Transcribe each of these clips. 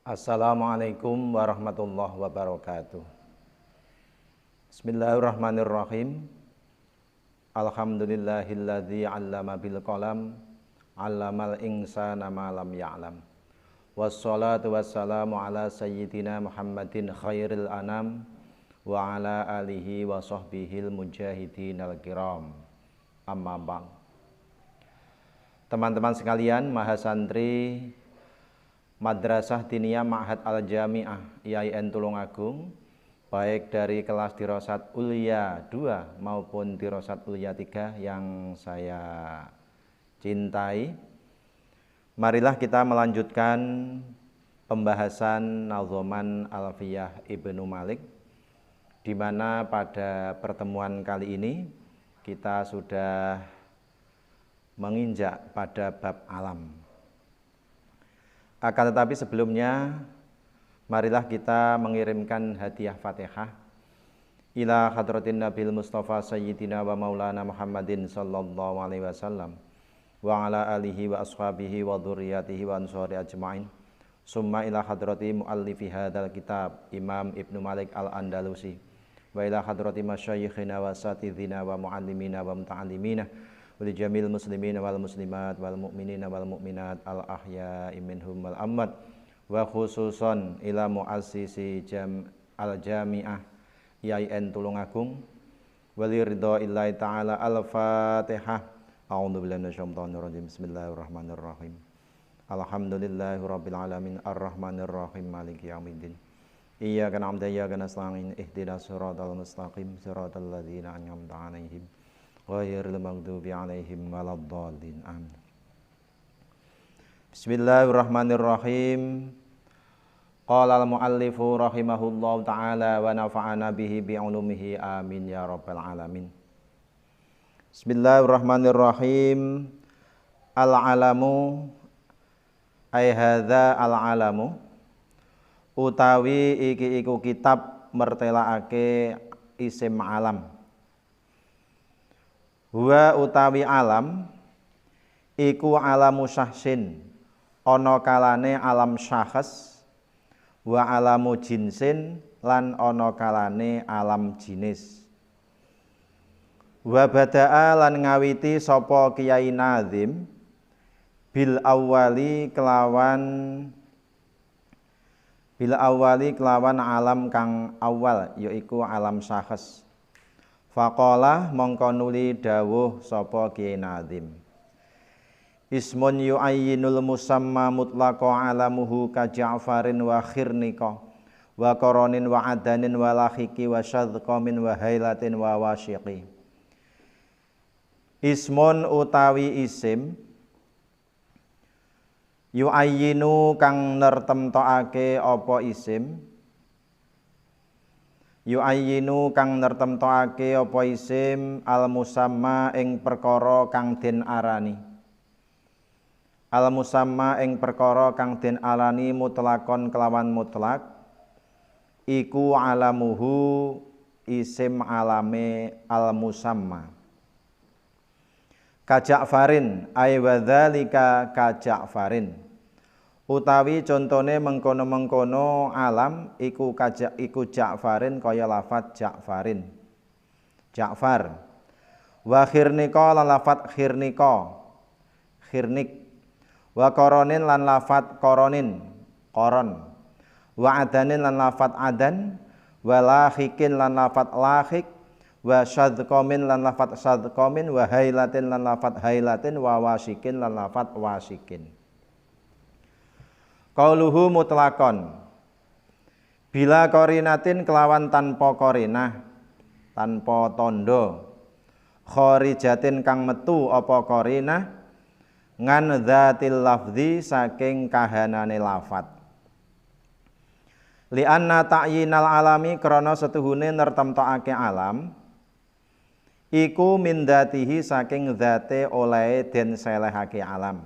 Assalamualaikum warahmatullahi wabarakatuh. Bismillahirrahmanirrahim. Alhamdulillahilladzi 'allama bil qalam, 'allamal insana ma lam ya'lam. Wassalatu wassalamu ala sayyidina Muhammadin khairil anam wa ala alihi wa sahbihil mujahidinal kiram. Amma ba'd. Teman-teman sekalian, mahasantri Madrasah Diniyah Ma'had Al-Jami'ah IAIN Tulungagung, baik dari kelas Dirosat Ulia 2 maupun Dirosat Ulia 3 yang saya cintai. Marilah kita melanjutkan pembahasan Nadzoman Alfiyah Ibnu Malik, di mana pada pertemuan kali ini kita sudah menginjak pada bab alam. Akan tetapi sebelumnya, marilah kita mengirimkan hadiah Fatihah ila hadratin Nabil Mustafa Sayyidina wa Maulana Muhammadin sallallahu alaihi wasallam wa ala alihi wa ashabihi wa dzurriyyatihi wa ansari ajmain. Summa ila hadrati muallifi hadzal kitab Imam Ibnu Malik Al-Andalusi wa ila hadrati masyayikhina wa satidina wa muallimina wa muta'allimina wa li jamil muslimina wal muslimat wal mu'minina wal mu'minat al ahya'i minhum wal amwat, wa khususon ila muassisi al-jami'ah IAIN Tulungagung wali ridho illahi ta'ala. Al-Fatihah. A'udzubillahi minasyaitonir rajim. Bismillahirrahmanirrahim. Alhamdulillahi rabbil alamin arrahmanir rahim maliki yaumiddin. Iyyaka na'budu wa iyyaka nasta'in ihdinas siratal mustaqim siratal ladzina an'amta 'alaihim ghairil maghdubi 'alaihim waladdallin. Amin. Bismillahirrahmanirrahim. Qala al-muallifu rahimahullahu ta'ala wa nafa'ana bihi bi'ulumihi amin ya rabbal alamin. Bismillahirrahmanirrahim. Al-alamu ay hadza al-alamu, utawi iki iku kitab mertelaake isim alam. Huwa utawi alam iku alamu syahsin, ana kalane alam syakhs, wa alamu jinsin lan ana kalane alam jinis. Wa bada'a lan ngawiti sapa Kiai Nazim bil awwali kelawan alam kang awal, yaiku alam syakhs. Faqala mongko nuli dawuh sapa Kiai Nazim, ismun yu'ayyinul musamma mutlaqa alamuhu ka Ja'farin wa khirnika wa qaranin wa adanin wa lahiqi wa syadqamin wa hailatin wa wasyiqi. Ismun utawi isim, yu'ayyinu kang nertemtokake apa isim, yu'ayyinu kang nertemtokake apa isim al musamma ing perkara kang den arani, al musamma ing perkara kang den alani mutlakon kelawan mutlak, iku alamuhu isim alame al musamma. Ka Ja'farin ay wadzalika ka Ja'farin, utawi contone mengkono-mengkono alam iku Ja'farin kaya lafat Ja'farin, Ja'far. Wa khirnika lan lafat khirnika, khirnik. Wa qaranin lan lafat qaranin, qaron. Wa adanin lan lafat adan, wa lahiqin lan lafat lahiq, wa syadqamin lan lafat syadqamin, wa hailatin lan lafat hailatin, wa wasikin lan lafat wasikin. Qauluhu mutlakon, bila qarinatin kelawan tanpa qarinah, tanpa tondo, kharijatin kang metu apa qarinah, ngan dzatil lafzi saking kahanane lafat. Li anna ta'yinal alami krana setuhune nertemtokake alam iku min dzatihi saking dzate olehe den selehake alam.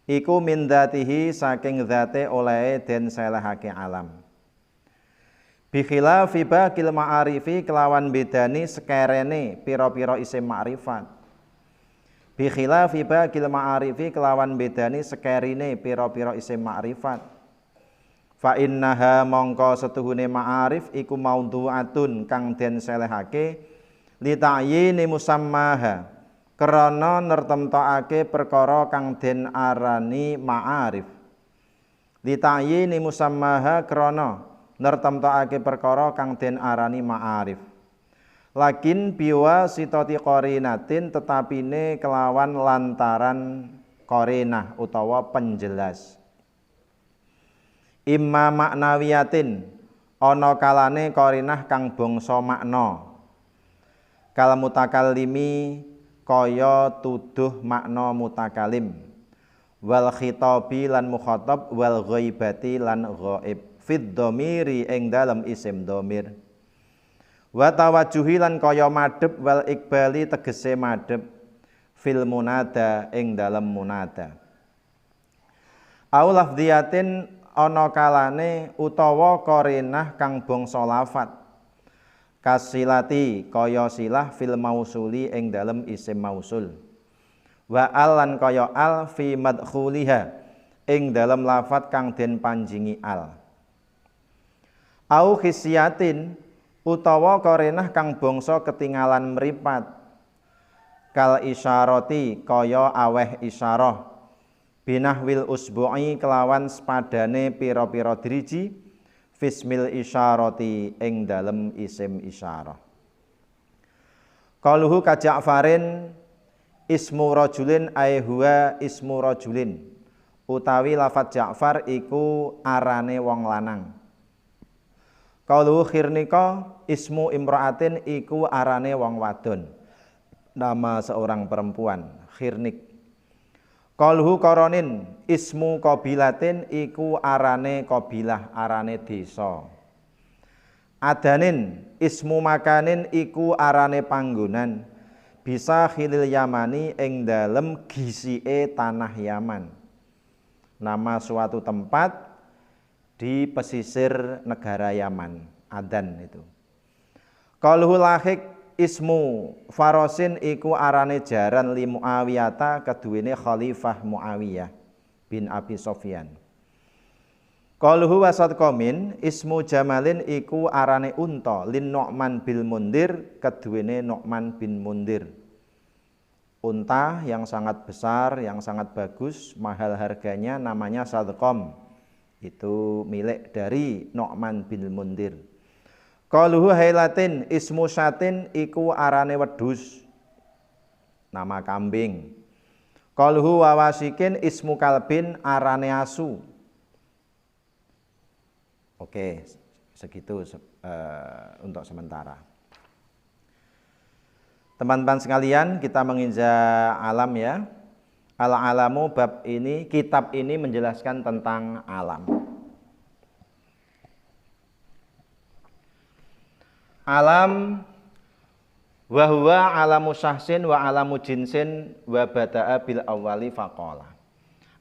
Iku min dzatihi saking dzate olehe den selehake alam. Bi khilafi baqil ma'arifi kelawan bedani sekerene pira-pira isim ma'rifat. bi khilafi baqil ma'arifi kelawan bedani sekerine pira-pira isim ma'rifat. Fa innaha mongko setuhune ma'arif iku maudhu'atun kang den selehake li ta'yini musammaha krana nertemtokake perkara kang den arani ma'arif. Li ta'yini musammaha krana nertemtokake perkara kang den arani ma'arif. Lakin biwa sitati qarinatin tetapine kelawan lantaran qarinah utawa penjelas. Imma maknawiyatin ana kalane qarinah kang bangsa makna. Kal mutakallimi kaya tuduh makna mutakalim. Wal khitabi lan mukhatab wal ghaibati lan ghaib. Fid dhamiri ing dalem isim dhamir. Wa tawajjuhi lan kaya madhep wal iqbali tegese madhep fil munada ing dalem munada. Au lafdhiyatin ana kalane utawa qarinah kang bangsa lafat. Kasilati kaya silah fil mausuli ing dalem isim mausul. Wa al lan kaya al fi madkhuliha ing dalem lafat kang den panjingi al. Au khisiyatin utawa qarinah kang bangsa ketinggalan mripat. Kal isyarati kaya aweh isyarah. Binahwil usbu'i kelawan sepadane pira-pira driji fismil isyarati ing dalem isim isyarah. Qaluhu ka Ja'farin ismu rajulin ay huwa ismu rajulin utawi lafat Ja'far iku arane wong lanang. Qaluhu khirnika ismu imra'atin iku arane wong wadon, nama seorang perempuan, khirnik. Qaluhu qaranin ismu qabilatin iku arane qabilah, arane desa. Adanin ismu makanin iku arane panggonan. Bisa khilil Yamani ing dalem gisike tanah Yaman. Nama suatu tempat di pesisir negara Yaman, Adan itu. Qaluhu lahik ismu Farosin iku arane jaran li Muawiyata keduwene Khalifah Muawiyah bin Abi Sofyan. Qaluhu wasat qomin ismu Jamalin iku arane unta lin Nu'man bil Mundir keduwene Nu'man bin Mundir. Unta yang sangat besar, yang sangat bagus, mahal harganya, namanya Sadqom. Itu milik dari Nu'man bin Mundir. Qaluhu hailatin ismu syatin iku arane wedhus, nama kambing. Qaluhu wawasikin ismu kalbin arane asu. Oke, segitu untuk sementara. Teman-teman sekalian, kita menginjak alam ya. Al-alamu bab ini, kitab ini menjelaskan tentang alam. Alam wa huwa alamu syahsin wa alamu jinsin wa bada'a bil awwali faqala.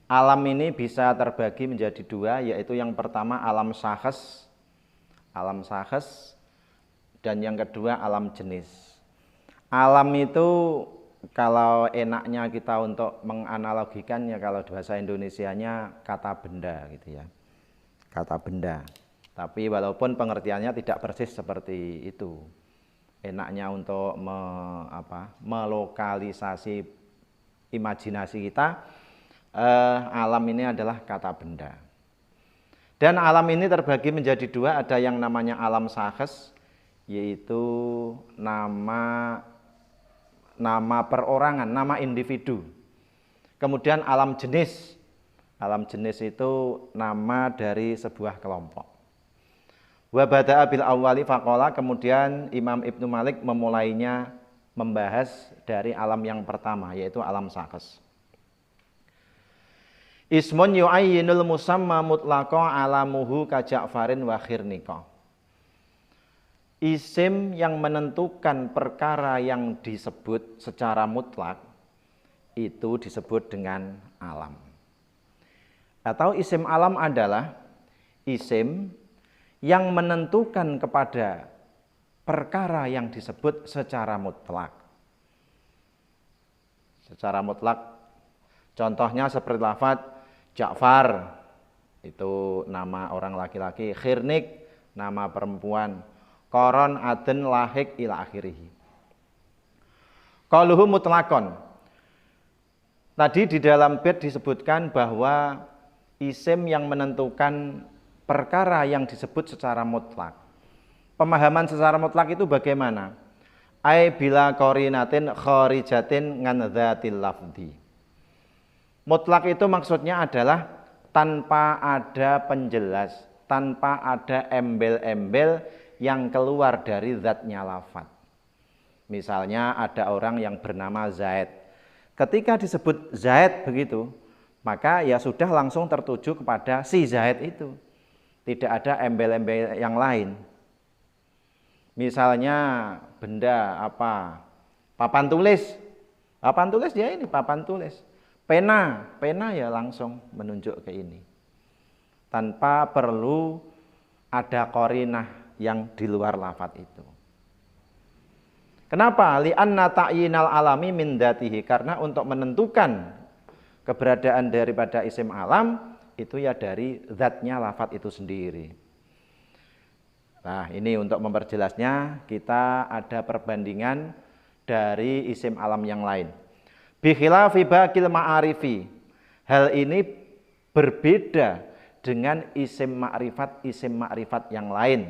Alam ini bisa terbagi menjadi dua, yaitu yang pertama alam syahs dan yang kedua alam jenis. Alam itu kalau enaknya kita untuk menganalogikannya, kalau bahasa Indonesianya kata benda gitu ya. Kata benda. Tapi walaupun pengertiannya tidak persis seperti itu, enaknya untuk melokalisasi imajinasi kita, alam ini adalah kata benda. Dan alam ini terbagi menjadi dua, ada yang namanya alam syahs, yaitu nama perorangan, nama individu. Kemudian alam jenis itu nama dari sebuah kelompok. Wa bada'a bil awwali faqala, kemudian Imam Ibnu Malik memulainya membahas dari alam yang pertama, yaitu alam syahs. Ismun yu'ayyinul musamma mutlaqa alamuhu ka Ja'farin wa khirnika. Isim yang menentukan perkara yang disebut secara mutlak itu disebut dengan alam. Atau isim alam adalah isim yang menentukan kepada perkara yang disebut secara mutlak. Secara mutlak, contohnya seperti lafaz Ja'far, itu nama orang laki-laki, khirnik nama perempuan, koron, aden, lahik ila akhirih. Qaluhu mutlakon. Tadi di dalam bait disebutkan bahwa isim yang menentukan perkara yang disebut secara mutlak. Pemahaman secara mutlak itu bagaimana? Ai bila qarinatin kharijatin ngan dzatil lafzi. Mutlak itu maksudnya adalah tanpa ada penjelas, tanpa ada embel-embel yang keluar dari zatnya lafaz. Misalnya ada orang yang bernama Zaid. Ketika disebut Zaid begitu, maka ya sudah langsung tertuju kepada si Zaid itu. Tidak ada embel-embel yang lain. Misalnya benda apa? Papan tulis. Papan tulis ya ini papan tulis. Pena ya langsung menunjuk ke ini. Tanpa perlu ada qarinah yang di luar lafaz itu. Kenapa? Li'anna ta'yinal alami min dzatihi, karena untuk menentukan keberadaan daripada isim alam itu ya dari zatnya lafaz itu sendiri. Nah, ini untuk memperjelasnya kita ada perbandingan dari isim alam yang lain. Bi khilafi baqil ma'arifi. Hal ini berbeda dengan isim ma'rifat yang lain.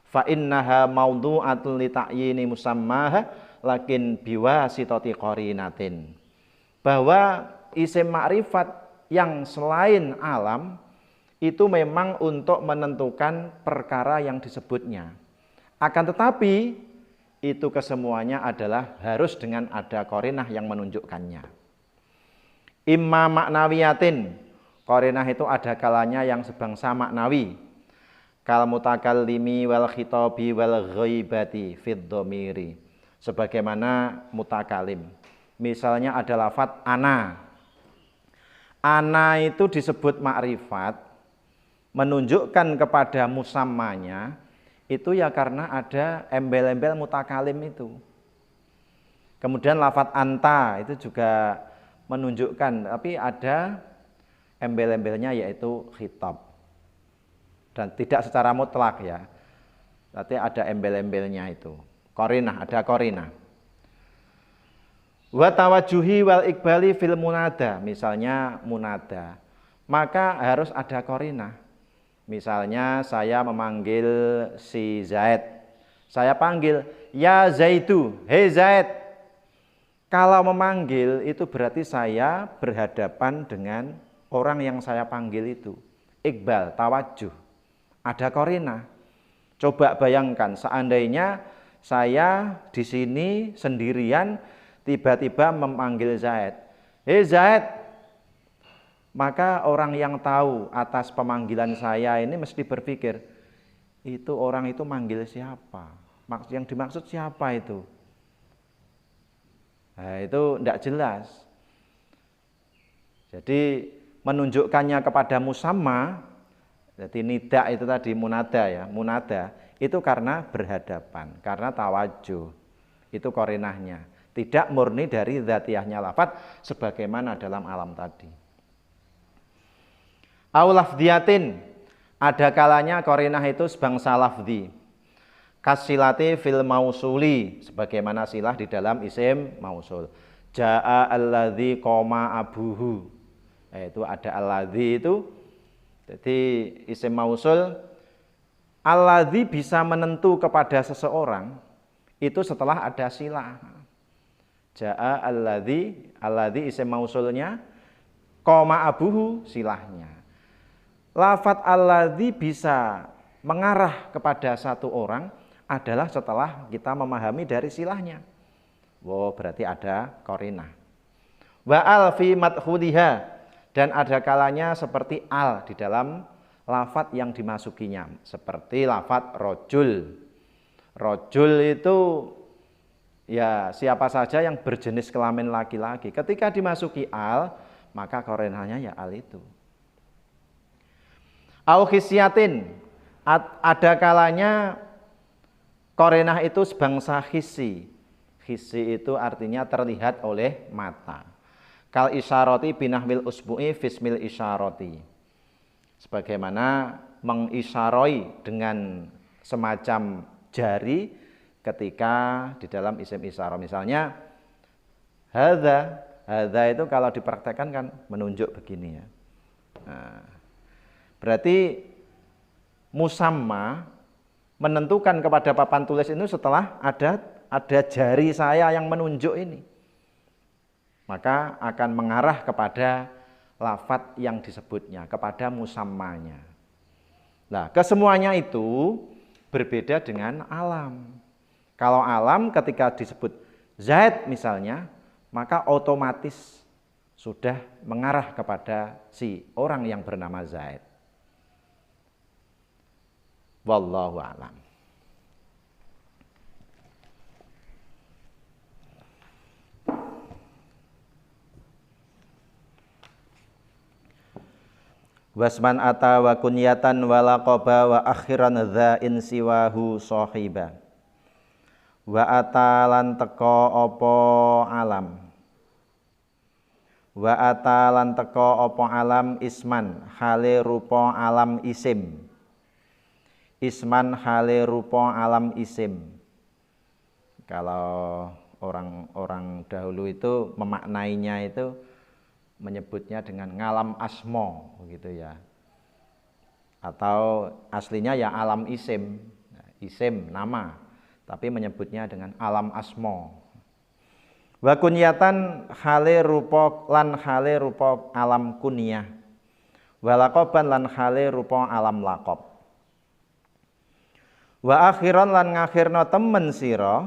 Fa innaha maudhu'atun li ta'yini musammaha lakin biwasitati qarinatin. Bahwa isim ma'rifat yang selain alam itu memang untuk menentukan perkara yang disebutnya. Akan tetapi itu kesemuanya adalah harus dengan ada qarinah yang menunjukkannya. Imma maknawiyatin, qarinah itu ada kalanya yang sebangsa maknawi. Kal mutakallimi wal khitabi wal ghaibati fid dhamiri. Sebagaimana mutakalim. Misalnya ada lafaz ana. Ana itu disebut makrifat, menunjukkan kepada musammanya itu ya karena ada embel-embel mutakalim itu. Kemudian lafaz anta itu juga menunjukkan, tapi ada embel-embelnya yaitu khitab. Dan tidak secara mutlak ya. Berarti ada embel-embelnya itu. Qarinah, ada qarinah. Wa tawajuhi wal iqbali fil munada, misalnya munada. Maka harus ada qarinah. Misalnya saya memanggil si Zaid. Saya panggil, ya Zaidu, hei Zaid. Kalau memanggil itu berarti saya berhadapan dengan orang yang saya panggil itu. Iqbal, tawajuh. Ada qarinah. Coba bayangkan seandainya saya di sini sendirian tiba-tiba memanggil Zaid. Hei Zaid. Maka orang yang tahu atas pemanggilan saya ini mesti berpikir, itu orang itu manggil siapa? Yang dimaksud siapa itu? Nah, itu tidak jelas. Jadi menunjukkannya kepada musamma, jadi nida itu tadi munada ya, munada itu karena berhadapan, karena tawajuh. Itu qarinahnya. Tidak murni dari dzatiyahnya lafaz sebagaimana dalam alam tadi. Au lafdhiyatin, ada kalanya qarinah itu sebangsa lafzi. Kasilati fil mausuli, sebagaimana silah di dalam isim mausul. Jaa alladzi qoma abuhu. Itu ada alladzi itu. Jadi isim mausul alladzi bisa menentu kepada seseorang itu setelah ada silah. Jaa alladzi isim mausulnya, qoma abuhu silahnya. Lafaz alladzi bisa mengarah kepada satu orang adalah setelah kita memahami dari silahnya. Wow, berarti ada qarinah. Wa al fi madkhuliha, dan ada kalanya seperti al di dalam lafaz yang dimasukinya, seperti lafaz rojul. Rojul itu ya siapa saja yang berjenis kelamin laki-laki. Ketika dimasuki al, maka qarinahnya ya al itu. Au khisiyatin, ada kalanya qarinah itu sebangsa khisi. Khisi itu artinya terlihat oleh mata. Kal isyarati binahwil usbu'i fismil isyarati. Sebagaimana mengisyaroi dengan semacam jari ketika di dalam isim isyarah. Misalnya hadza itu kalau dipraktekkan kan menunjuk begini ya. Nah, berarti musamma menentukan kepada papan tulis itu setelah ada jari saya yang menunjuk ini. Maka akan mengarah kepada lafadz yang disebutnya, kepada musammanya. Nah, kesemuanya itu berbeda dengan alam. Kalau alam ketika disebut Zaid misalnya, maka otomatis sudah mengarah kepada si orang yang bernama Zaid. Wallahu a'lam. Wasman ata wa kunyatan wa laqaba wa akhiran dza'in siwahu sahiba. Wa atalan teka apa alam. Wa atalan teka apa alam isman hale rupa alam isim. Isman hale rupa alam isim. Kalau orang-orang dahulu itu memaknainya itu menyebutnya dengan ngalam asmo begitu ya. Atau aslinya ya alam isim. Isim nama, tapi menyebutnya dengan alam asmo. Wa kunyatan hale rupa lan hale rupa alam kunyah. Wa laqaban lan hale rupa alam laqab. Wa akhiran lan ngakhirna temen sira.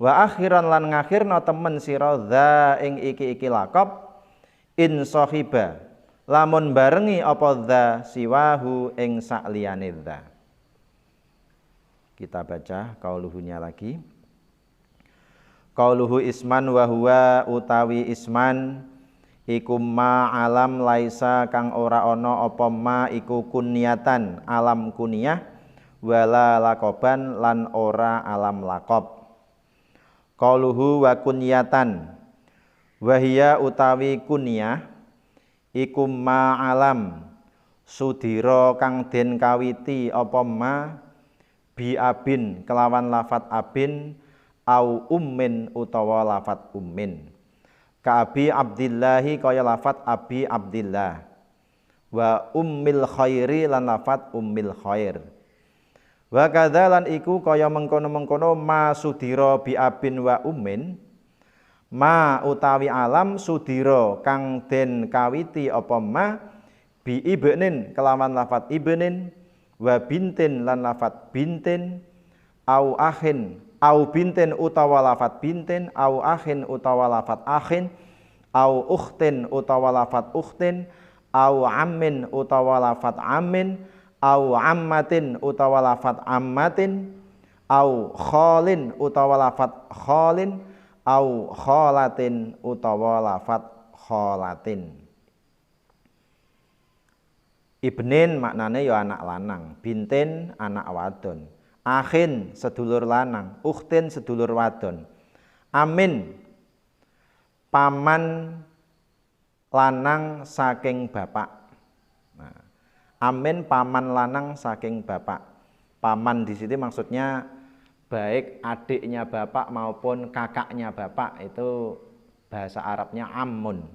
Wa akhiran lan ngakhirna temen sira dza ing iki laqab in sahiba lamun barengi apa dza siwahu ing sakliyane dza. Kita baca qauluhunya lagi. Qauluhu isman wa huwa utawi isman iku ma alam laisa kang ora ana apa ma iku kunyatan alam kunyah wala lakoban lan ora alam lakob. Qauluhu wa kunyatan wahia utawi kunyah iku ma alam sudira kang den kawiti apa ma bi abin kelawan lafat abin au ummin utawa lafat ummin. Ka abi abdillahi kaya lafat abi abdillah wa ummil khairi lan lafat ummil khair. Wa kadzalan iku kaya mengkono-mengkono ma sudira bi abin wa ummin ma utawi alam sudira kang den kawiti apa ma bi ibnin kelawan lafat ibnin wa bintin lan lafat bintin au akhin au bintin utawa lafat bintin au akhin utawa lafat akhin au ukhtin utawa lafat ukhtin au ammin utawa lafat ammin au ammatin utawa lafat ammatin au khalin utawa lafat khalin au khalatin utawa lafat khalatin. Ibnin maknane ya anak lanang, bintin anak wadon, akhin sedulur lanang, ukhtin sedulur wadon, amin paman lanang saking bapak. Amin paman lanang saking bapak. Paman di sini maksudnya baik adiknya bapak maupun kakaknya bapak, itu bahasa Arabnya ammun.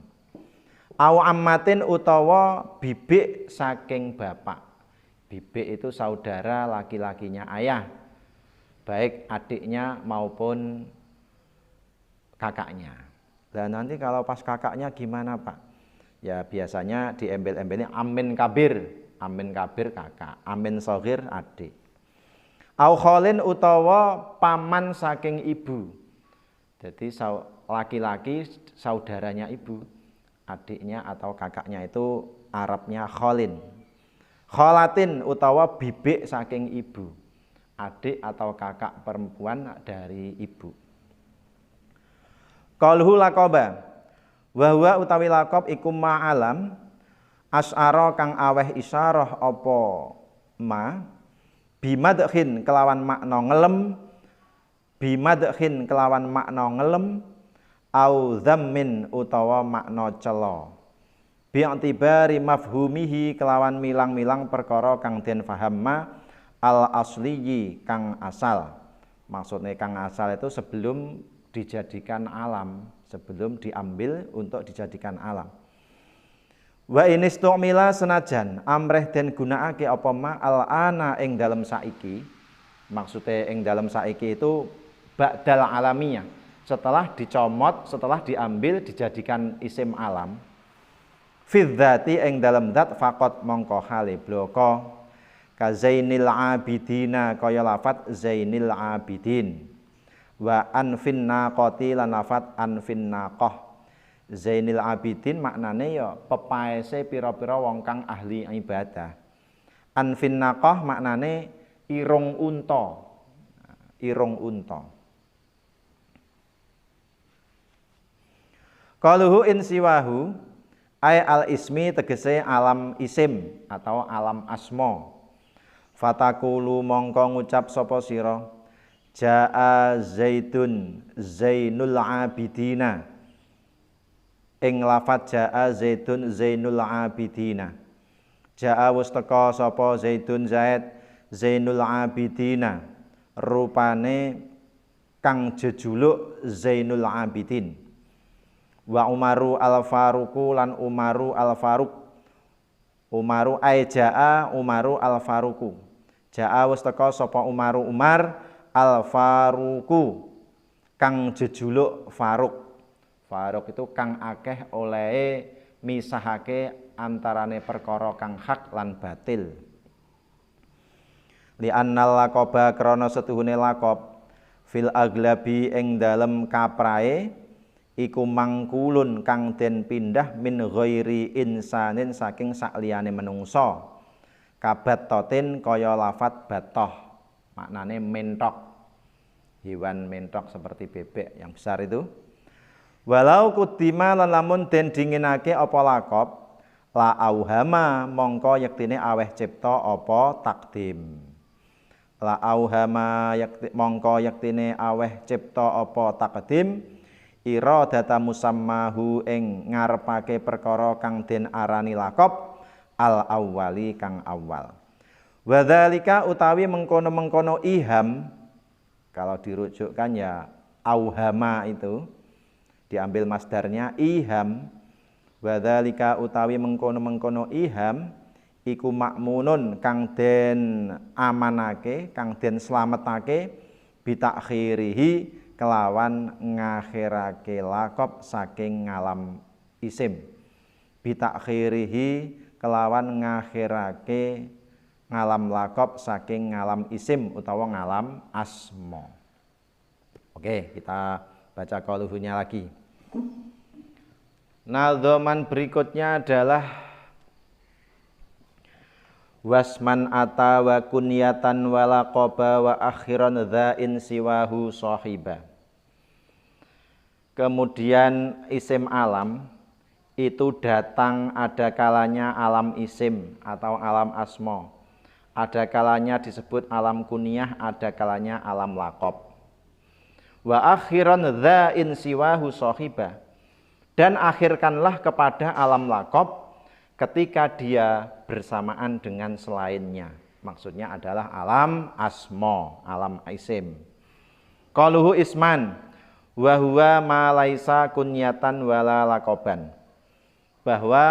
Au ammatin utawa bibik saking bapak. Bibik itu saudara laki-lakinya ayah, baik adiknya maupun kakaknya. Dan nanti kalau pas kakaknya gimana Pak? Ya biasanya diembel-embelnya amin kabir. Amin kabir kakak, amin soghir adik. Au kholin utawa paman saking ibu. Jadi laki-laki saudaranya ibu, adiknya atau kakaknya itu Arabnya kholin. Kholatin utawa bibik saking ibu, adik atau kakak perempuan dari ibu. Qauluhu laqaba wa huwa utawi laqab iku ma'alam asyara kang aweh isyarah apa ma bimadkhin kelawan makna ngelem, bimadkhin kelawan makna ngelem au dzammin utawa makna cela. bi'tibari mafhumihi kelawan milang-milang perkara kang den faham al asliyi kang asal. Maksudnya kang asal itu sebelum dijadikan alam, sebelum diambil untuk dijadikan alam. Wa inistumila senajan amreh den gunakake apa ma al ana ing dalem saiki. Maksudnya ing dalem saiki itu ba'dal alamiyah. Setelah dicomot, setelah diambil dijadikan isim alam. Fidzati ing dalem zat faqat mongko hale bloko ka zainil abidina kaya lafat zainil abidin wa anfin naqati lan lafat anfin naqah. Zainil abidin maknane ya pepaese pira-pira wong kang ahli ibadah. Anfin naqah maknane irung unta. Irung unta. Qaluhu in siwahu ay al ismi tegese alam isim atau alam asma. Fatakulu mongko ngucap sapa sira jaa zaidun zainul abidina. Ing lafat jaa zaidun zainul abidina. Jaa wis teka sapa zaidun zaid zainul abidina. Rupane kang jejuluk Zainul Abidin. Wa Umaru al-Faruqu lan Umaru al-Faruq. Umaru ay jaa Umaru al-Faruqu. Jaa wis teka sapa Umaru Umar al-Faruqu kang jejuluk Faruq. Faruq itu kang akeh olehe misahake antarane perkara kang hak lan batil. Li annal laqaba krana setuhune laqab fil aglabi ing dalem kaprae iku mangkulun kang den pindah min ghairi insanin saking sakliyane menungsa. Kabattatin kaya lafat batoh, maknane mentok. Hewan mentok seperti bebek yang besar itu. Walau kudima lan lamun den dinginake apa laqab la auhama mongko yektine aweh cipta apa takdim. La auhama mongko yektine aweh cipta apa takdim iradata musammahu ing ngarepake perkara kang den arani laqab al awwali kang awal. Wadzalika utawi mengkono-mengkono iham, kalau dirujukkan ya auhama itu diambil masdarnya iham. Wadzalika utawi mengkono-mengkono iham iku makmunun kang den amanake, kang den slametake bitakhirihi kelawan ngakhirake laqab saking ngalam isim. Bitakhirihi kelawan ngakhirake ngalam laqab saking ngalam isim utawa ngalam asma. Oke, kita baca qauluhunya lagi. Nadzoman berikutnya adalah wasman ata wa kunyatan wa laqaba wa akhiran dza'in siwahu sahiba. Kemudian isim alam itu datang ada kalanya alam isim atau alam asma. Ada kalanya disebut alam kunyah, ada kalanya alam laqab. Wa akhiran dza'in siwahu sahiba. Dan akhirkanlah kepada alam laqab ketika dia bersamaan dengan selainnya. Maksudnya adalah alam asma, alam isim. Qaluhu isman wa huwa ma laisa kunyatan wala laqaban. Bahwa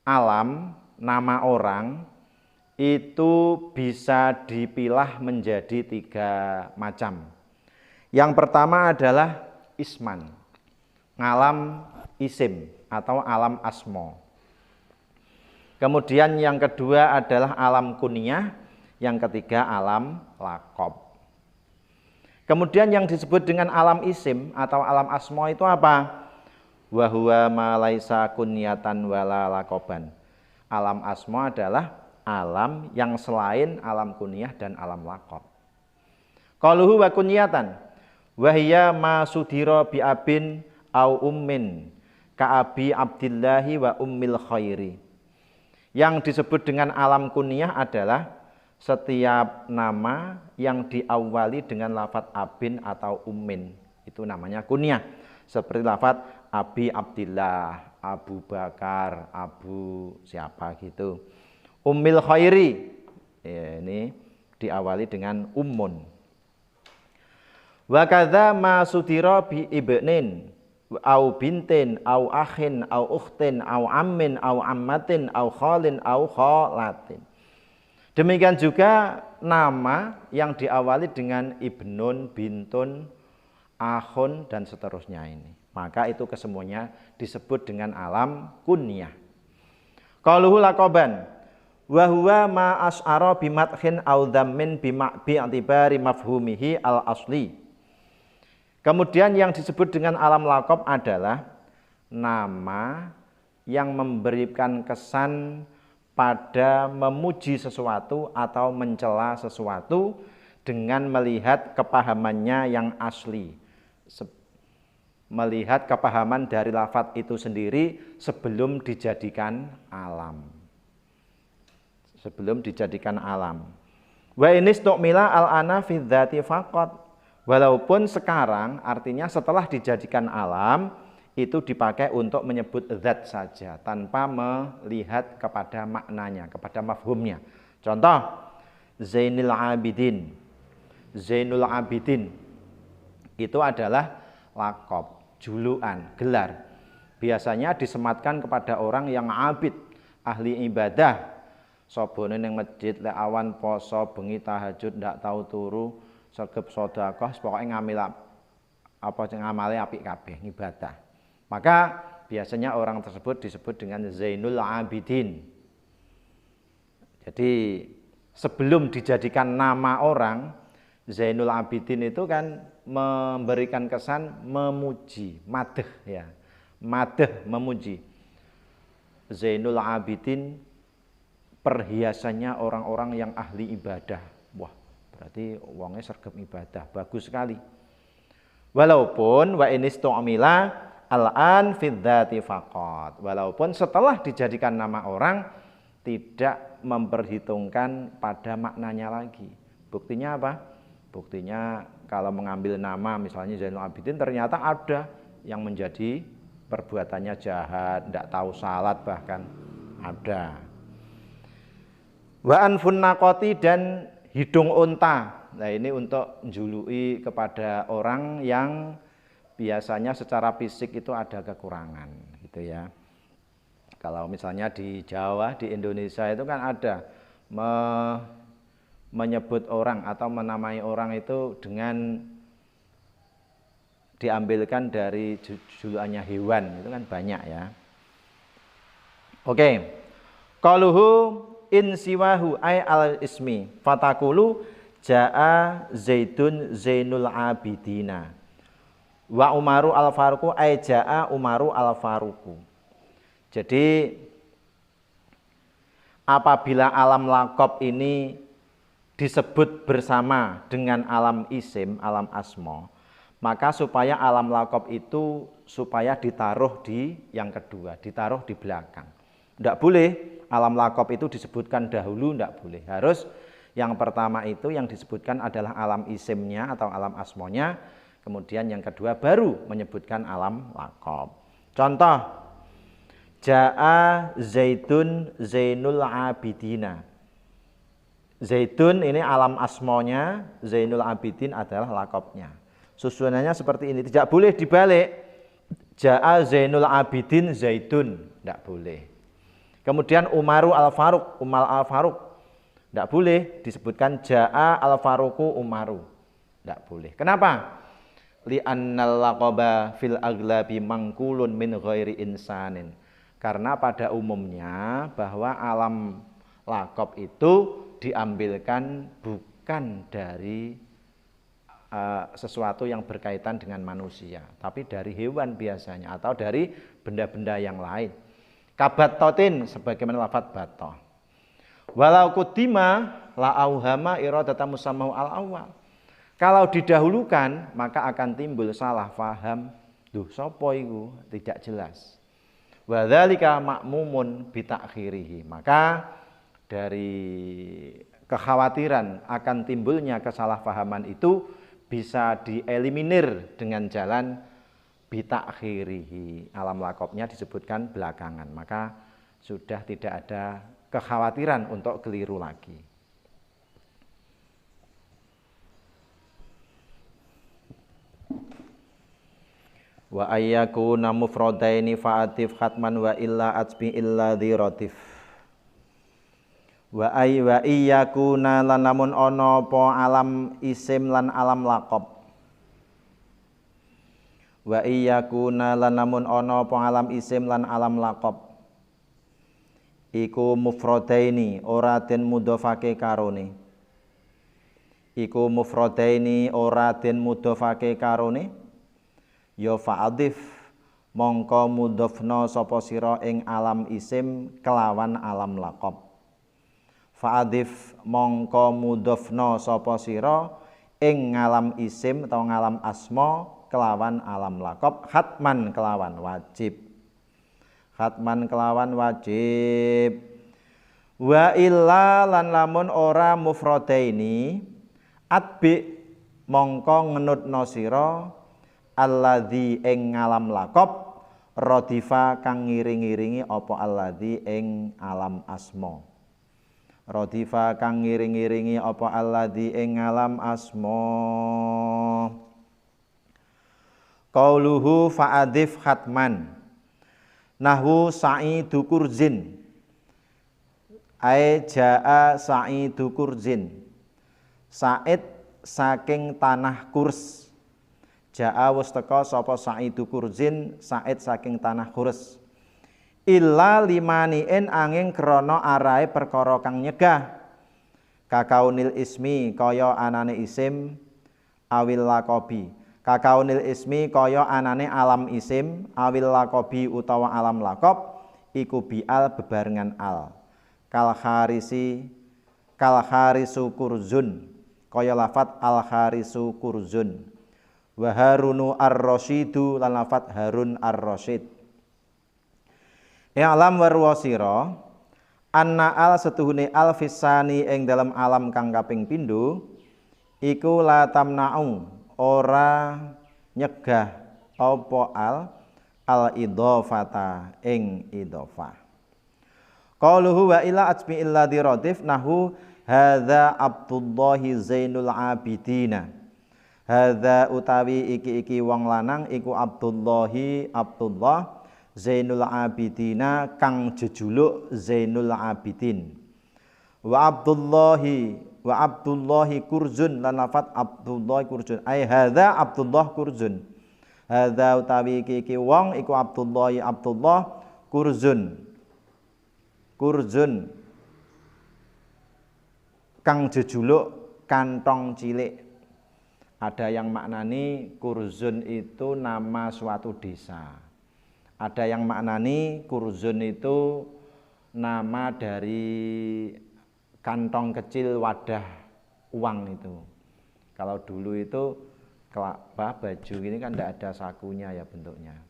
alam, nama orang itu bisa dipilah menjadi 3 macam. Yang pertama adalah isman, ngalam isim atau alam asma. Kemudian yang kedua adalah alam kunyah, yang ketiga alam laqab. Kemudian yang disebut dengan alam isim atau alam asma itu apa? Wa huwa ma laisa kunyatan wala laqaban. Alam asma adalah alam yang selain alam kunyah dan alam laqab. Qaluhu wa kunyatan wa hiya ma sudira bi abin au ummin ka abi Abdillahi wa ummil khairi. Yang disebut dengan alam kunyah adalah setiap nama yang diawali dengan lafadz abin atau ummin. Itu namanya kunyah. Seperti lafadz Abi Abdillah, Abu Bakar, Abu siapa gitu. Ummil khairi, ya, ini diawali dengan ummun. Wa kadza ma sudira bi ibnin au bintin au akhin au ukhtin au ammin au ammatin au khalin au khalatin. Demikian juga nama yang diawali dengan ibnun, bintun, akhun dan seterusnya ini. Maka itu kesemuanya disebut dengan alam kunyah. Qaluhu laqaban wa huwa ma as'ara bi madhin aw dhammin bi i'tibari mafhumihi al asli. Kemudian yang disebut dengan alam laqab adalah nama yang memberikan kesan pada memuji sesuatu atau mencela sesuatu dengan melihat kepahamannya yang asli, melihat kepahaman dari lafadz itu sendiri sebelum dijadikan alam. Sebelum dijadikan alam. Wa inistukmila al-ana fi dzati faqat. Walaupun sekarang artinya setelah dijadikan alam itu dipakai untuk menyebut zat saja tanpa melihat kepada maknanya, kepada mafhumnya. Contoh Zainul Abidin. Zainul Abidin itu adalah laqab, julukan, gelar. Biasanya disematkan kepada orang yang abid, ahli ibadah. Sobone ning masjid lek awan poso bengi tahajud ndak tahu turu sregep sedekah pokoke ngamil apa ngamale apik kabeh ibadah. Maka biasanya orang tersebut disebut dengan Zainul Abidin. Jadi sebelum dijadikan nama orang, Zainul Abidin itu kan memberikan kesan memuji, madh ya. Madh memuji. Zainul Abidin perhiasannya orang-orang yang ahli ibadah. Wah, berarti wongnya sregep ibadah, bagus sekali. Walaupun wa inistu'mila al-an fi dzati faqat. Walaupun setelah dijadikan nama orang tidak memperhitungkan pada maknanya lagi. Buktinya apa? Buktinya kalau mengambil nama misalnya Zainul Abidin ternyata ada yang menjadi perbuatannya jahat, tidak tahu salat bahkan ada. Wa anfun naqati dan hidung unta. Nah ini untuk menjuluki kepada orang yang biasanya secara fisik itu ada kekurangan gitu ya. Kalau misalnya di Jawa, di Indonesia itu kan ada menyebut orang atau menamai orang itu dengan diambilkan dari julukannya hewan, itu kan banyak ya. Oke. Qaluhu in siwahu ay al ismi fatakulu jaa Zaidun Zainul Abidina wa Umaru al Faruku ay jaa Umaru al Faruku. Jadi apabila alam laqab ini disebut bersama dengan alam isim, alam asma, maka supaya alam laqab itu supaya ditaruh di yang kedua, ditaruh di belakang. Tidak boleh alam laqab itu disebutkan dahulu, tidak boleh. Harus yang pertama itu yang disebutkan adalah alam isimnya atau alam asmonya, kemudian yang kedua baru menyebutkan alam laqab. Contoh, jaa Zaidun Zainul Abidina. Zaidun ini alam asmonya, Zainul Abidin adalah laqabnya. Susunannya seperti ini, tidak boleh dibalik. Jaa Zainul Abidin Zaidun, tidak boleh. Kemudian Umaru al-Faruq, Umal al-Faruq, tidak boleh disebutkan Ja'a al-Faruqu Umaru, tidak boleh. Kenapa? Li'annal laqaba fil aglabi mangkulun min ghairi insanin. Karena pada umumnya bahwa alam laqab itu diambilkan bukan dari sesuatu yang berkaitan dengan manusia, tapi dari hewan biasanya atau dari benda-benda yang lain. Kabatotin sebagaimana lafadz batoh. Walau kudima la auhama iradata musammahu al awal. Kalau didahulukan maka akan timbul salah faham. Duh sapa iku tidak jelas. Wa dzalika ma'mumun bi ta'khirihi. Maka dari kekhawatiran akan timbulnya kesalahpahaman itu bisa dieliminir dengan jalan bitakhirihi, alam lakopnya disebutkan belakangan, maka sudah tidak ada kekhawatiran untuk keliru lagi. Wa ayyakuna mufradaini fa'atif khatman wa illa atsbi illa dziratif. Wa iyyakuna lan lamun ana apa alam isim lan alam laqab. Wa iyyakuna lan lamun ana apa alam isim lan alam laqab. Iku mufradaini ora den mudhofake karone. Iku mufradaini ora den mudhofake karone. Ya fa'adif mongko mudhofna sapa sira ing alam isim kelawan alam laqab. Fa'adif mongko mudhofna sapa sira ing alam isim atau ngalam asma kelawan alam laqab khatman kelawan wajib. Khatman kelawan wajib. Wa illa lan lamun ora mufradaini atbi mongko ngenutna sira alladzi ing alam laqab radifa kang ngiring-iringi apa alladzi ing alam asma. Radifa kang ngiring-iringi apa alladzi ing alam asma. Qauluhu fa'adif khatman nahwu sa'idu kurzin ai jaa sa'idu kurzin. Sa'id saking tanah Kurs. Jaa wis teka sapa Sa'idu Kurzin, Sa'id saking tanah Kurs. Illa limaniin angin krana arahe perkara kang nyegah. Kakaunil ismi kaya anane isim awil laqabi. Kakaunil ismi kaya anane alam isim awil laqabi utawa alam laqab iku bial bebarengan al. Kal kharisu kurzun kaya lafat al kharisu kurzun. Wa Harunu ar-Rasyidu lan lafat Harun ar-Rasyid. I'lam warwasira anna al setuhune al fisani ing dalam alam kang kaping pindho iku la tamna'u ora nyegah apa al idhofata ing idhofah. Qauluhu wa ila ajmi illa diradif nahu hadza Abdullahi Zainul Abidina. Hadza utawi iki wong lanang iku Abdullah Zainul Abidina kang jejuluk Zainul Abidin. Wa Abdullahi kurzun lan lafat Abdullah kurzun. Ai hadza Abdullah kurzun. Hadza utawi iki wong iku Abdullah kurzun. Kurzun kang jejuluk kantong cilik. Ada yang maknani kurzun itu nama suatu desa. Ada yang maknani kurzun itu nama dari kantong kecil wadah uang itu. Kalau dulu itu baju ini kan tidak ada sakunya ya bentuknya.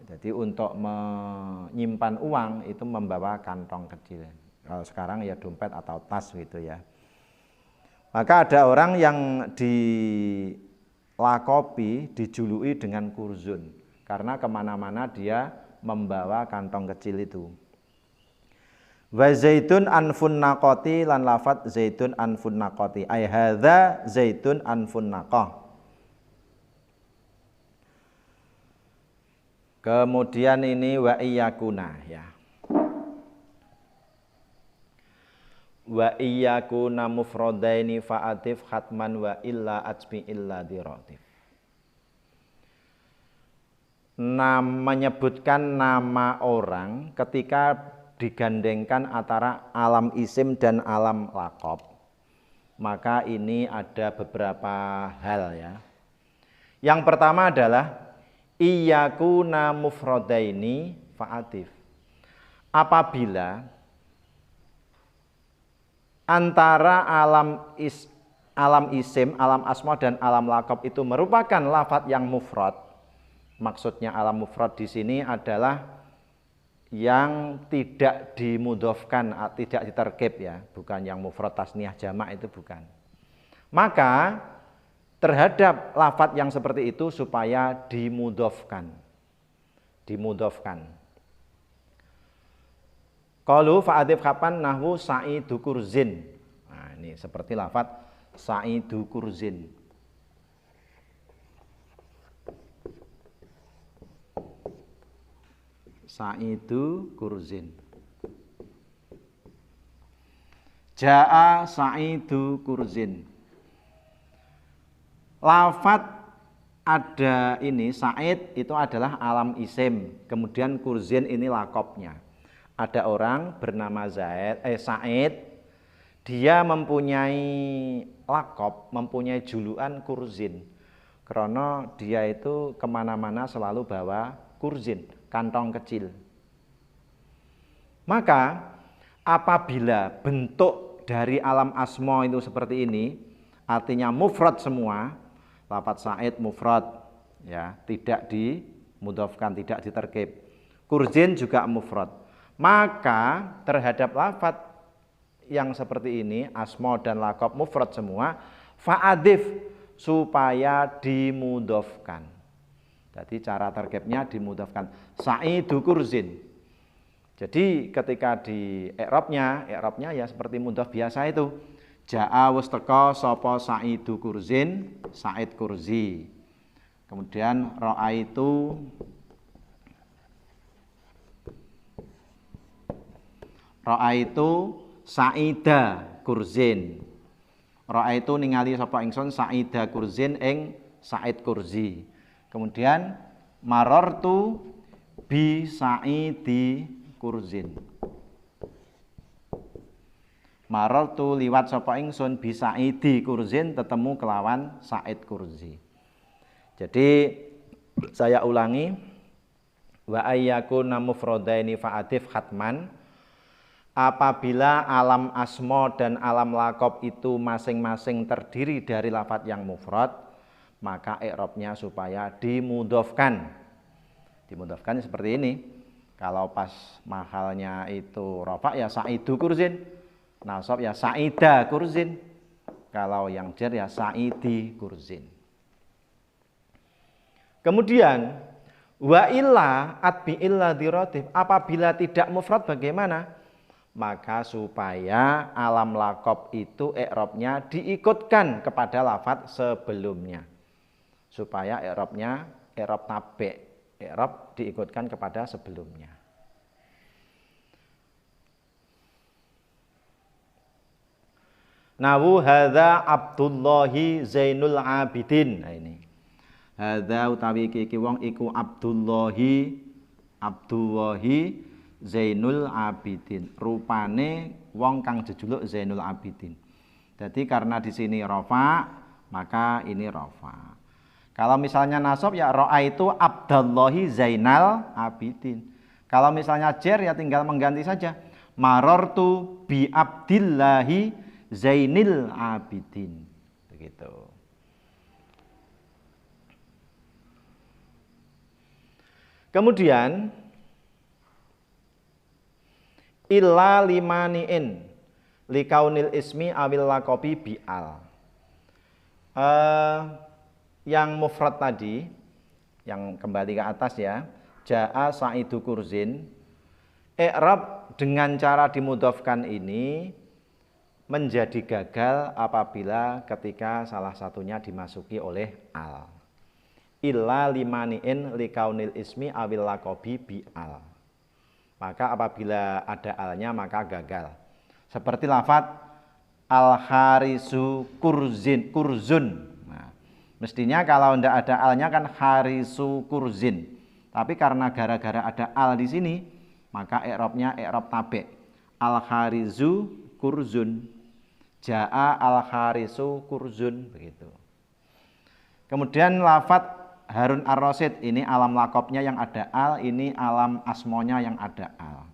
Jadi untuk menyimpan uang itu membawa kantong kecil. Kalau sekarang ya dompet atau tas gitu ya. Maka ada orang yang dilakopi, dijuluki dengan kurzun. Karena kemana-mana dia membawa kantong kecil itu. Wa zaitun anfun naqati lan lafat zaitun anfun naqati. Ai hadza zaitun anfun naqah. Kemudian ini wa iyakuna ya. Wa iyyakuna mufradaini fa'atif khatman wa illa ajmi illa diratif. Menyebutkan nama orang ketika digandengkan antara alam isim dan alam laqab. Maka ini ada beberapa hal ya. Yang pertama adalah iyyakuna mufradaini fa'atif. Apabila antara alam isim, alam asma dan alam laqab itu merupakan lafadz yang mufrad. Maksudnya alam mufrad di sini adalah yang tidak dimudhofkan, tidak diterkib ya, bukan yang mufrad tasniyah jamak itu bukan. Maka terhadap lafadz yang seperti itu supaya dimudhofkan. Qalu fa'adif kapan nahwu sa'idu kurzin. Nah, ini seperti lafadz sa'idu kurzin. Sa'idu kurzin. Ja'a sa'idu kurzin. Lafadz ada ini Sa'id itu adalah alam isim, kemudian kurzin ini lakopnya. Ada orang bernama Sa'id, dia mempunyai lakop, mempunyai julukan kurzin. Karena dia itu kemana-mana selalu bawa kurzin, kantong kecil. Maka apabila bentuk dari alam asma itu seperti ini, artinya mufrad semua, lafadz Sa'id mufrad, ya, tidak dimudhofkan, tidak diterkib. Kurzin juga mufrad. Maka terhadap lafadz yang seperti ini, asma dan laqab mufrad semua, fa'adif supaya dimudhofkan. Jadi cara terkibnya dimudhofkan. Sa'idu kurzin. Jadi ketika di i'rabnya ya seperti mudhof biasa itu. Ja'a wis teka sapa Sa'idu kurzin, Sa'id kurzi. Kemudian ra'aitu Sa'ida kurzin. Ra'aitu ningali sapa ingsun Sa'ida kurzin ing Sa'id kurzi. Kemudian marartu bi Sa'idi kurzin. Marartu liwat sapa ingsun bi Sa'idi kurzin, tetemu kelawan Sa'id kurzi. Jadi saya ulangi, wa ayyakuna mufradaini fa'adif khatman. Apabila alam asma dan alam laqab itu masing-masing terdiri dari lafadz yang mufrad, maka i'rabnya supaya dimudhofkan. Dimudhofkan seperti ini. Kalau pas mahalnya itu rafa ya Sa'idu kurzin. Nasab ya Sa'ida kurzin. Kalau yang jar ya Sa'idi kurzin. Kemudian wa illa atbi'il ladzi radif. Apabila tidak mufrad bagaimana? Maka supaya alam laqab itu i'rabnya diikutkan kepada lafadz sebelumnya. Supaya i'rabnya i'rab tabi', i'rab diikutkan kepada sebelumnya. Nawu hadza Abdullahi Zainul Abidin. Nah ini. Hadza utawi iki wong iku Abdullahi Zainul Abidin. Rupane wong kang jejuluk Zainul Abidin. Jadi karena di sini rafa, maka ini rafa. Kalau misalnya nasab ya ra'aitu Abdullahi Zainal Abidin. Kalau misalnya jar ya tinggal mengganti saja. Marartu bi Abdillahi Zainil Abidin. Begitu. Kemudian illa limani'in likaunil ismi awil laqabi bi'al. Yang mufrad tadi, yang kembali ke atas ya, ja'a Sa'idu kurzin, i'rab dengan cara dimudhofkan ini menjadi gagal apabila ketika salah satunya dimasuki oleh al. Illa limani'in likaunil ismi awil laqabi bi'al. Maka apabila ada alnya maka gagal. Seperti lafadz al-harisu kurzun. Nah, mestinya kalau tidak ada alnya kan harisu kurzin. Tapi karena gara-gara ada al di sini, maka i'rabnya i'rab tabi'. Al-harizu kurzun. Ja'a al-harisu kurzun, begitu. Kemudian lafadz Harun ar-Rasyid, ini alam laqabnya yang ada al, ini alam asmonya yang ada al.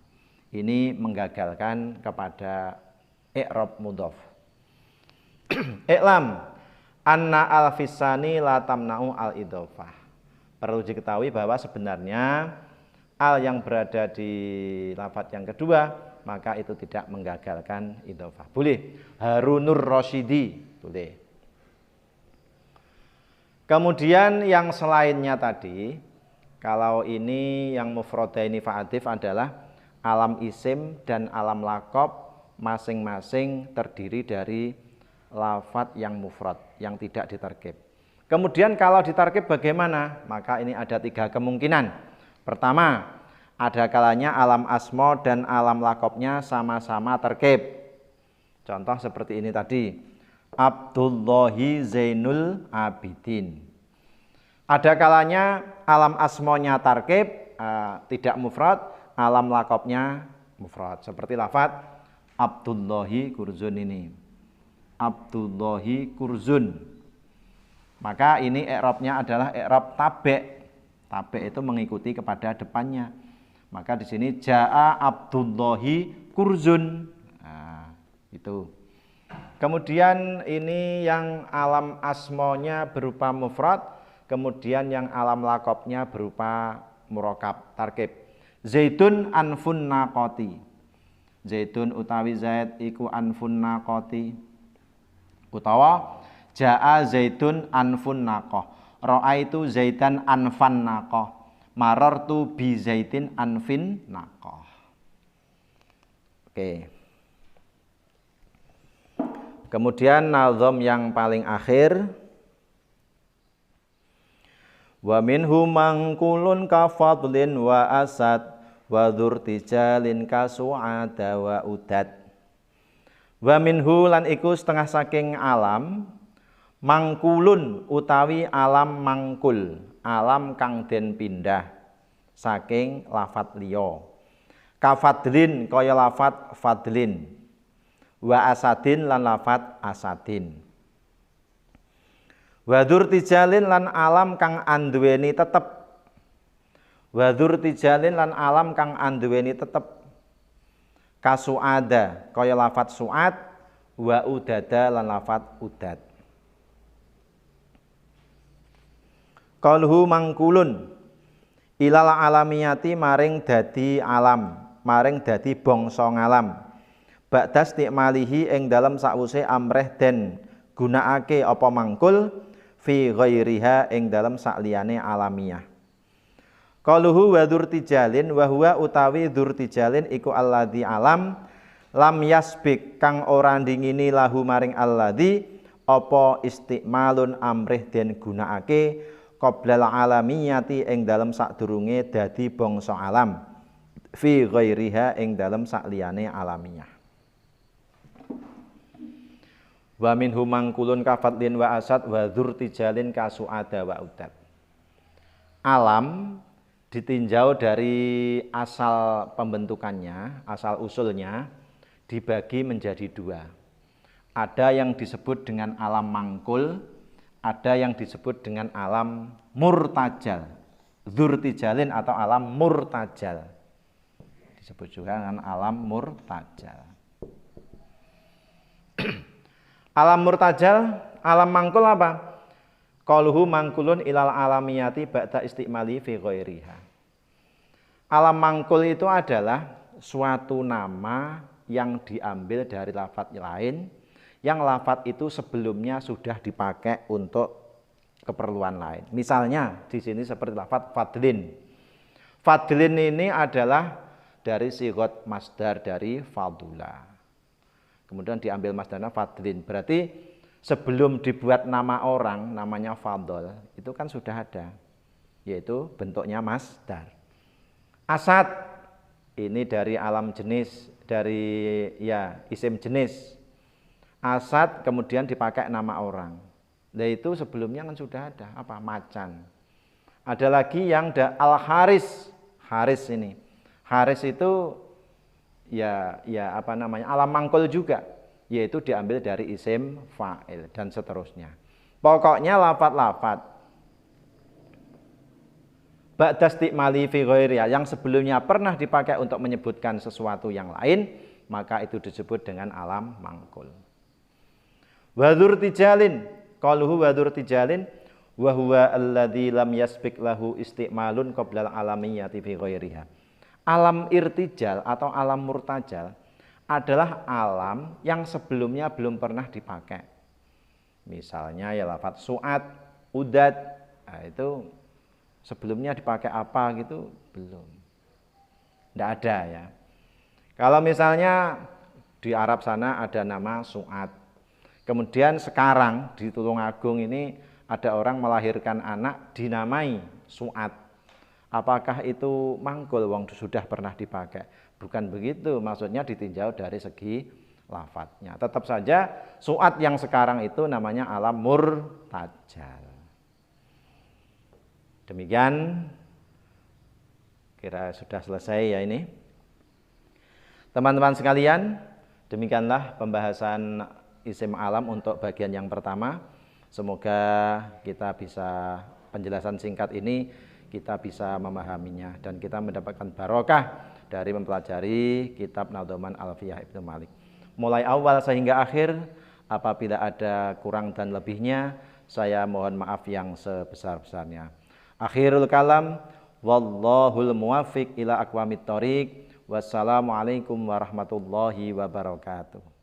Ini menggagalkan kepada i'rab mudhof. I'lam anna al-fisani la tamna'u al-idhofah. Perlu diketahui bahwa sebenarnya al yang berada di lafadz yang kedua, maka itu tidak menggagalkan idhofah. Boleh Harunur Rasyidi, boleh. Kemudian yang selainnya tadi, kalau ini yang mufradaini fa'atif adalah alam isim dan alam lakob masing-masing terdiri dari lafadz yang mufrad, yang tidak ditarkib. Kemudian kalau ditarkib bagaimana? Maka ini ada 3 kemungkinan. Pertama, ada kalanya alam asma dan alam lakobnya sama-sama terkib. Contoh seperti ini tadi, Abdullahi Zainul Abidin. Ada kalanya alam asmonya tarkib, tidak mufrad, alam lakobnya mufrad. Seperti lafadz Abdullahi kurzun ini. Abdullahi kurzun. Maka ini i'rabnya adalah i'rab tabe'. Tabe' itu mengikuti kepada depannya. Maka di sini jaa Abdullahi kurzun. Nah, itu. Kemudian ini yang alam asmonya berupa mufrad, kemudian yang alam lakobnya berupa murokab, tarkib. Zaidun anfun naqati. Zaidun utawi Zaid iku anfun naqati. Utawa jaa Zaidun anfun naqah. Ra'aitu Zaidan anfan naqah. Marartu bi Zaidin anfin naqah. Oke. Kemudian nazam yang paling akhir, wa minhu mangkulun kafadlin wa asad wa dzurtijalin kasu'ada wa udad. Wa minhu lan iku setengah saking alam, mangkulun utawi alam mangkul, alam kang den pindah saking lafat liya. Kafadlin kaya lafat fadlin, wa asadin lan lafat asadin. Wa dzurtijalin lan alam kang anduweni tetep. Wa dzurtijalin lan alam kang anduweni tetep. Kasu'ada kaya lafat su'ad, wa udada lan lafat udad. Qaluhu mangkulun ilal alamiyati maring dadi alam, maring dadi bangsa ngalam. Ba'da istiqmalihi ing dalem sakwuse amreh den gunakake apa mangkul fi ghairiha ing dalem sakliyane alamiah. Qaluhu wa dzurtijalin wa huwa utawi dzurtijalin iku alladzi alam lam yasbik kang ora ndingini lahu maring alladzi apa istiqmalun amrih den gunakake qoblal alamiyati ing dalem sadurunge dadi bangsa alam fi ghairiha ing dalem sakliyane alamiah. Wa minhum mangkulun kafadlin wa asad wa dzurtijalin kasu'ada wa udad. Alam ditinjau dari asal pembentukannya, asal usulnya dibagi menjadi 2. Ada yang disebut dengan alam mangkul, ada yang disebut dengan alam murtajal. Dzurtijalin atau alam murtajal. Disebut juga dengan alam murtajal. Alam murtajal, alam mangkul apa? Qaluhu mangkulun ilal alamiyati ba'da istiqmali fi ghairiha. Alam mangkul itu adalah suatu nama yang diambil dari lafadz lain, yang lafadz itu sebelumnya sudah dipakai untuk keperluan lain. Misalnya di sini seperti lafadz fadlin. Fadlin ini adalah dari sigot masdar dari fadula. Kemudian diambil masdarnya fadlin. Berarti sebelum dibuat nama orang, namanya fadl, itu kan sudah ada, yaitu bentuknya masdar. Asad, ini dari alam jenis, dari isim jenis. Asad kemudian dipakai nama orang. Nah itu sebelumnya kan sudah ada, apa? Macan. Ada lagi yang al-haris, haris ini. Haris itu alam mangkul juga, yaitu diambil dari isim fa'il dan seterusnya. Pokoknya lafadz ba'da istiqmali fi ghairiha yang sebelumnya pernah dipakai untuk menyebutkan sesuatu yang lain, maka itu disebut dengan alam mangkul. Wa dzurtijalin, qaluhu wa dzurtijalin wa huwa alladzi lam yasbiq lahu istiqmalun qabla al-alamiyati fi ghairiha. Alam irtijal atau alam murtajal adalah alam yang sebelumnya belum pernah dipakai. Misalnya ya lafadz su'ad, udad. Nah, itu sebelumnya dipakai apa gitu belum. Tidak ada ya. Kalau misalnya di Arab sana ada nama Su'ad. Kemudian sekarang di Tulungagung ini ada orang melahirkan anak dinamai Su'ad. Apakah itu manggul wong sudah pernah dipakai? Bukan begitu, maksudnya ditinjau dari segi lafadznya. Tetap saja Su'ad yang sekarang itu namanya alam murtajal. Demikian, kira sudah selesai ya ini. Teman-teman sekalian, demikianlah pembahasan isim alam untuk bagian yang pertama. Semoga kita bisa, penjelasan singkat ini kita bisa memahaminya dan kita mendapatkan barokah dari mempelajari kitab Nadhoman Alfiyah Ibnu Malik. Mulai awal sehingga akhir, apabila ada kurang dan lebihnya, saya mohon maaf yang sebesar-besarnya. Akhirul kalam, wallahul muwaffiq ila aqwamit thoriq. Wassalamualaikum warahmatullahi wabarakatuh.